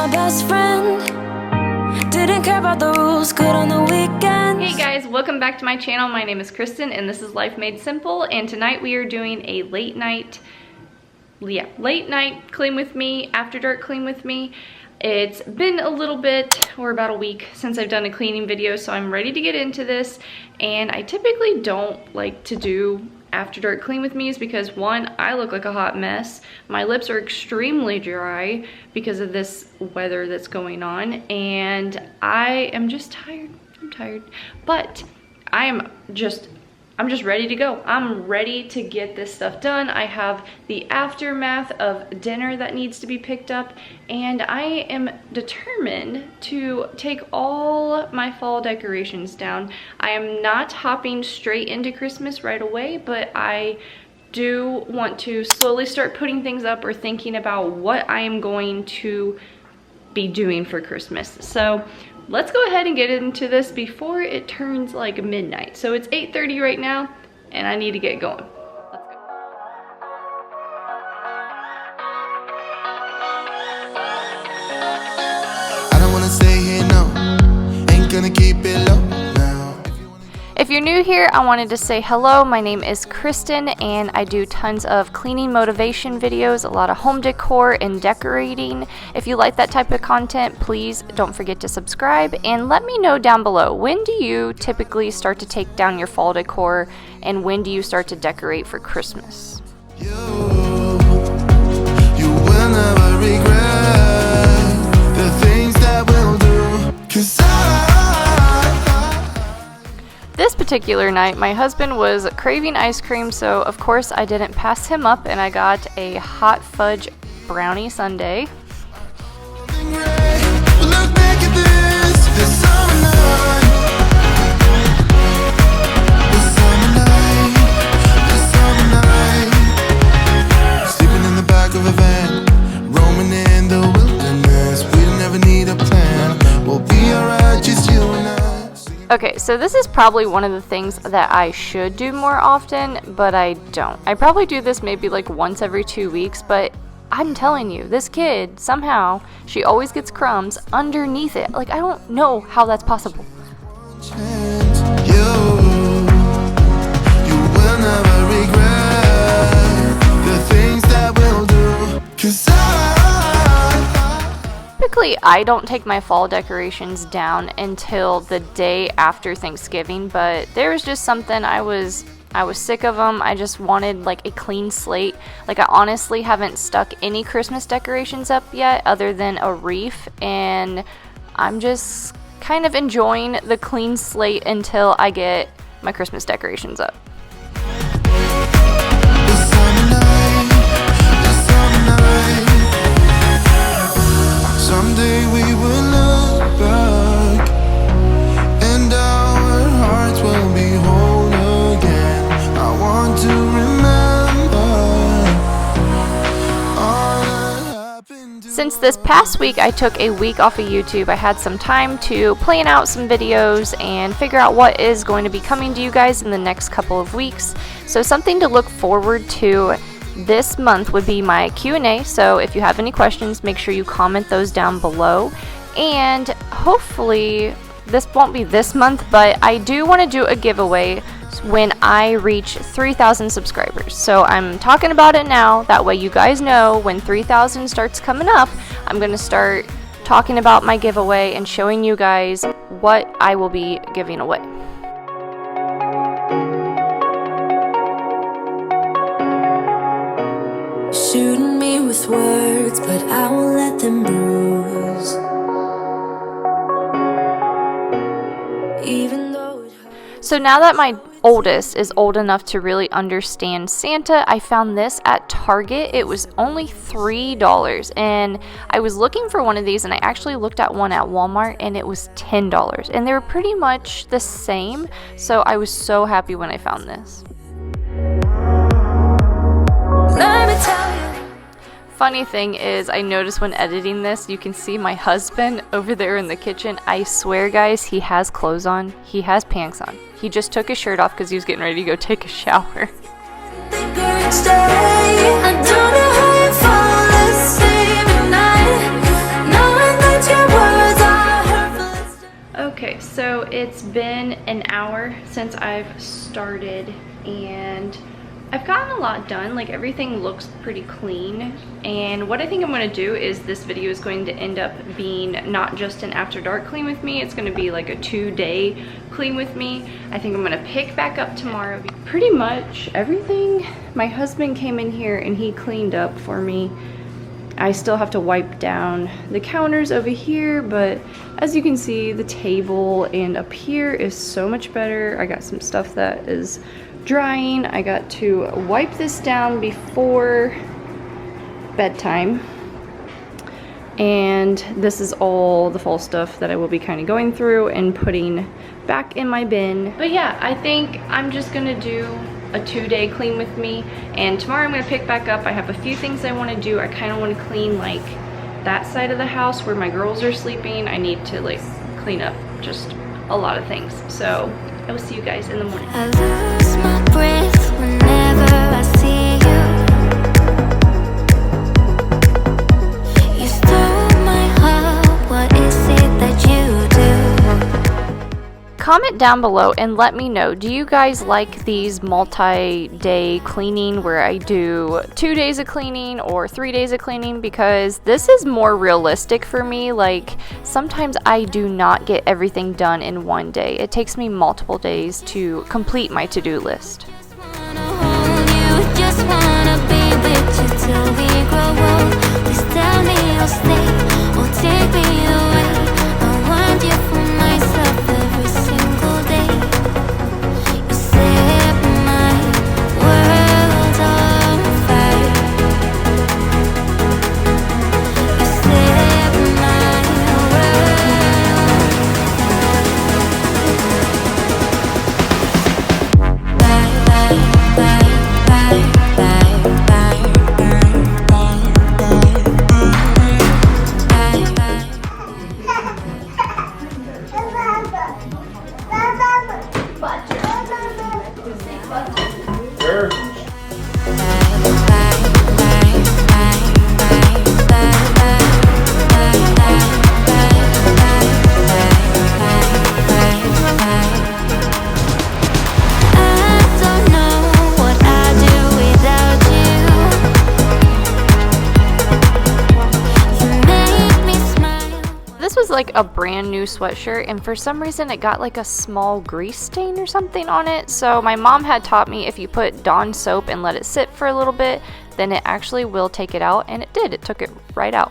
my best friend. Didn't care about the rules, good on the weekends. Hey guys, welcome back to my channel. My name is Kristen and this is Life Made Simple, and tonight we are doing a late night clean with me, after dark clean with me. It's been a little bit, or about a week, since I've done a cleaning video, so I'm ready to get into this. And I typically don't like to do after dark clean with me, is because one, I look like a hot mess. My lips are extremely dry because of this weather that's going on, and I am just tired. I'm tired, but I'm just ready to go. I'm ready to get this stuff done. I have the aftermath of dinner that needs to be picked up, and I am determined to take all my fall decorations down. I am not hopping straight into Christmas right away, but I do want to slowly start putting things up or thinking about what I am going to be doing for Christmas. So let's go ahead and get into this before it turns like midnight. So it's 8:30 right now and I need to get going. Let's go. I don't wanna stay here, no. Ain't gonna keep it low now. If you're new here, I wanted to say hello. My name is Kristen and I do tons of cleaning motivation videos, a lot of home decor and decorating. If you like that type of content, please don't forget to subscribe and let me know down below, when do you typically start to take down your fall decor and when do you start to decorate for Christmas? You will never regret the things that we'll do. 'Cause This particular night, my husband was craving ice cream, so of course I didn't pass him up and I got a hot fudge brownie sundae. look back at this summer night. This summer night. Sleeping in the back of a van, roaming in the wilderness. We never need a plan. We'll be alright, just you and I. Okay, so this is probably one of the things that I should do more often, but I don't. I probably do this maybe like once every 2 weeks, but I'm telling you, this kid, somehow, she always gets crumbs underneath it. Like, I don't know how that's possible. You will never regret the things that we'll do. 'Cause Typically, I don't take my fall decorations down until the day after Thanksgiving, but there was just something, I was sick of them. I just wanted like a clean slate. Like, I honestly haven't stuck any Christmas decorations up yet other than a wreath, and I'm just kind of enjoying the clean slate until I get my Christmas decorations up. Someday we will look back and our hearts will be whole again. I want to remember all that happened to Since this past week I took a week off of YouTube, I had some time to plan out some videos and figure out what is going to be coming to you guys in the next couple of weeks. So something to look forward to this month would be my Q&A, so if you have any questions, make sure you comment those down below. And hopefully this won't be this month, but I do want to do a giveaway when I reach 3,000 subscribers. So I'm talking about it now, that way you guys know when 3,000 starts coming up, I'm going to start talking about my giveaway and showing you guys what I will be giving away. Shooting me with words, but I won't let them bruise. Even though it hurts. So now that my oldest is old enough to really understand Santa, I found this at Target. It was only $3, and I was looking for one of these, and I actually looked at one at Walmart and it was $10, and they were pretty much the same, so I was so happy when I found this. Let me tell you. Funny thing is, I noticed when editing this, you can see my husband over there in the kitchen. I swear, guys, he has clothes on. He has pants on. He just took his shirt off because he was getting ready to go take a shower. I don't know how you fall asleep at night, knowing So it's been an hour since I've started and I've gotten a lot done. Like, everything looks pretty clean, and what I think I'm going to do is this video is going to end up being not just an after dark clean with me, it's going to be like a 2-day clean with me. I think I'm going to pick back up tomorrow. Pretty much everything, my husband came in here and he cleaned up for me. I still have to wipe down the counters over here, but as you can see, the table and up here is so much better. I got some stuff that is drying. I got to wipe this down before bedtime, and this is all the fall stuff that I will be kind of going through and putting back in my bin. But yeah, I think I'm just gonna do a 2-day clean with me, and tomorrow I'm gonna pick back up. I have a few things I want to do. I kind of want to clean like that side of the house where my girls are sleeping. I need to like clean up just a lot of things. So I will see you guys in the morning. I lose my breath whenever I see you. You stole my heart, what is it that you do? Comment down below and let me know, do you guys like these multi-day cleaning where I do 2 days of cleaning or 3 days of cleaning? Because this is more realistic for me. Like, sometimes I do not get everything done in one day. It takes me multiple days to complete my to-do list. Just wanna be with you till we grow old. Please tell me you'll stay or take me away. I want you for myself every single day. You set my world on fire. You set my like a brand new sweatshirt, and for some reason it got like a small grease stain or something on it. So my mom had taught me if you put Dawn soap and let it sit for a little bit, then it actually will take it out, and it did. It took it right out.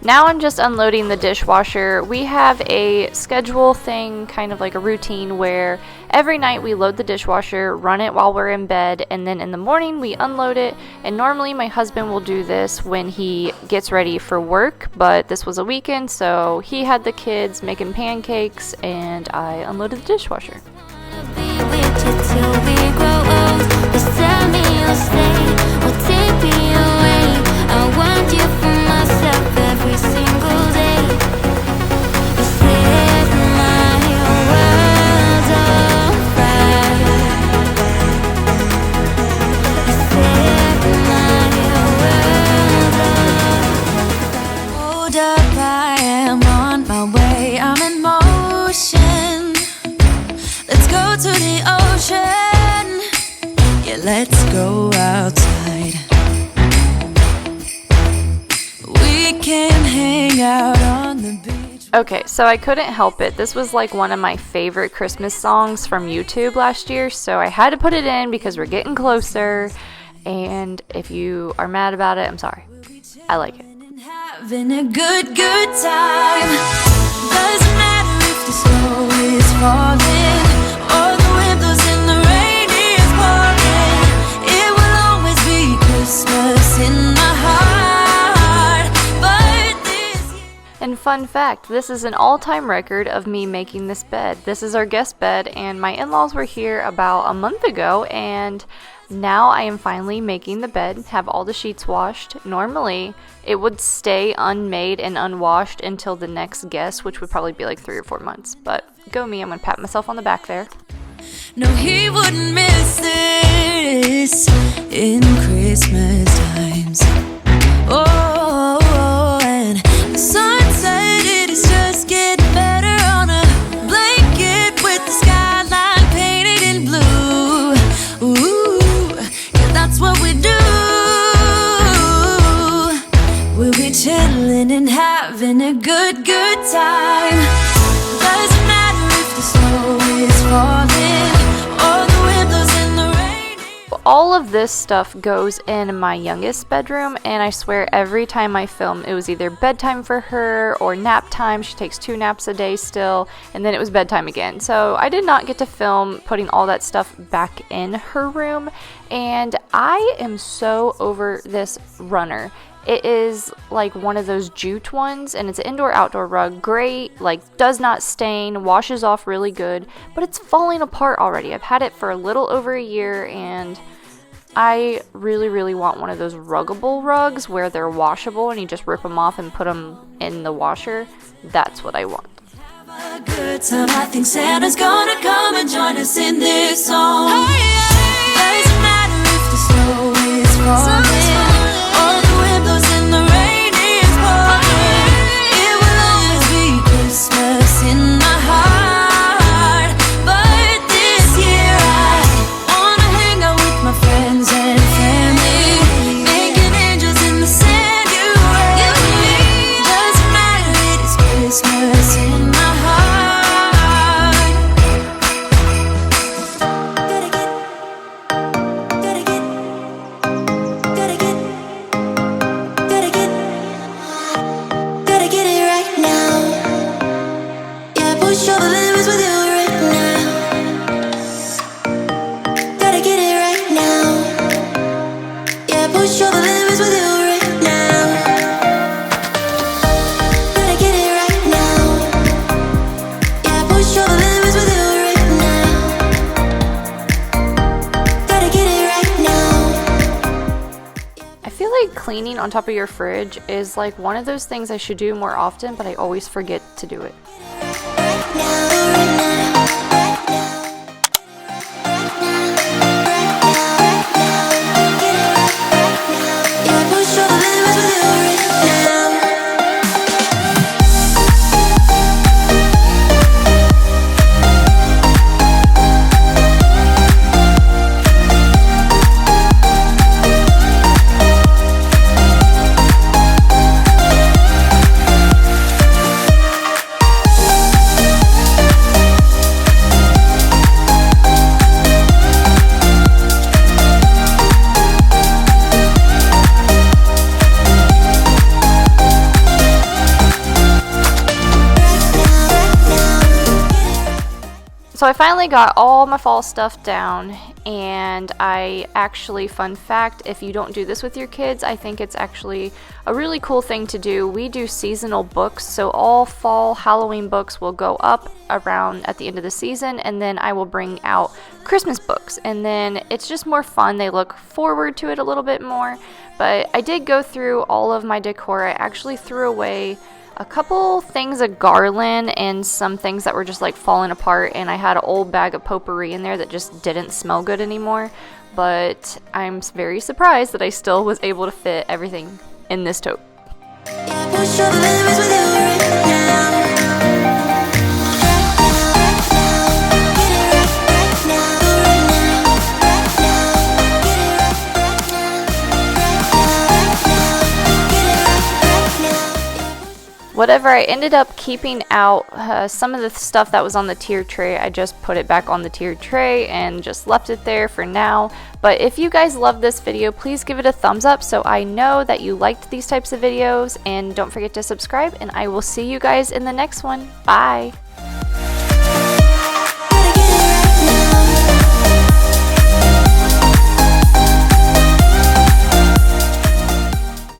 Now I'm just unloading the dishwasher. We have a schedule thing, kind of like a routine, where every night we load the dishwasher, run it while we're in bed, and then in the morning we unload it. And normally my husband will do this when he gets ready for work, but this was a weekend, so he had the kids making pancakes and I unloaded the dishwasher. Let's go outside. We can hang out on the beach. Okay, so I couldn't help it. This was like one of my favorite Christmas songs from YouTube last year, so I had to put it in because we're getting closer. And if you are mad about it, I'm sorry. I like it. Having a good time. Doesn't matter if the snow is falling or the wind blows in the rain is pouring. It will always be Christmas in my heart. But this year... And fun fact, this is an all-time record of me making this bed. This is our guest bed, and my in-laws were here about a month ago, and now I am finally making the bed, have all the sheets washed. Normally, it would stay unmade and unwashed until the next guest, which would probably be like 3 or 4 months. But go me, I'm gonna pat myself on the back there. No, he wouldn't miss this in Christmas times. Oh, of this stuff goes in my youngest bedroom, and I swear every time I film, it was either bedtime for her or nap time. She takes 2 naps a day still, and then it was bedtime again. So I did not get to film putting all that stuff back in her room, and I am so over this runner. It is like one of those jute ones, and it's an indoor-outdoor rug. Great, like does not stain, washes off really good, but it's falling apart already. I've had it for a little over a year, and I really want one of those ruggable rugs where they're washable and you just rip them off and put them in the washer. That's what I want. Have a good time. I think Santa's gonna come and join us in this song. Doesn't matter if the snow is falling or the wind blows and the rain is pouring. It will always be Christmas in my heart. But this year I wanna hang out with my friends and family, making angels in the sanctuary. Doesn't matter, it is Christmas in my heart. Gotta get it right now. Yeah, push all the limits with you right now. Gotta get it right now. Yeah, push all the limits with you right now. Gotta get it right now. Yeah, push all the limits with you right now. Gotta get it right now. I feel like cleaning on top of your fridge is like one of those things I should do more often, but I always forget to do it. Right now, right now, right now. Yeah, push all the limits with you right now. So I finally got all my fall stuff down, and I actually, fun fact, if you don't do this with your kids, I think it's actually a really cool thing to do. We do seasonal books, so all fall Halloween books will go up around at the end of the season, and then I will bring out Christmas books, and then it's just more fun. They look forward to it a little bit more. But I did go through all of my decor. I actually threw away a couple things of garland and some things that were just like falling apart, and I had an old bag of potpourri in there that just didn't smell good anymore. But I'm very surprised that I still was able to fit everything in this tote. Yeah, push all the limits with you right now. Whatever I ended up keeping out, some of the stuff that was on the tiered tray, I just put it back on the tiered tray and just left it there for now. But if you guys love this video, please give it a thumbs up so I know that you liked these types of videos, and don't forget to subscribe, and I will see you guys in the next one. Bye!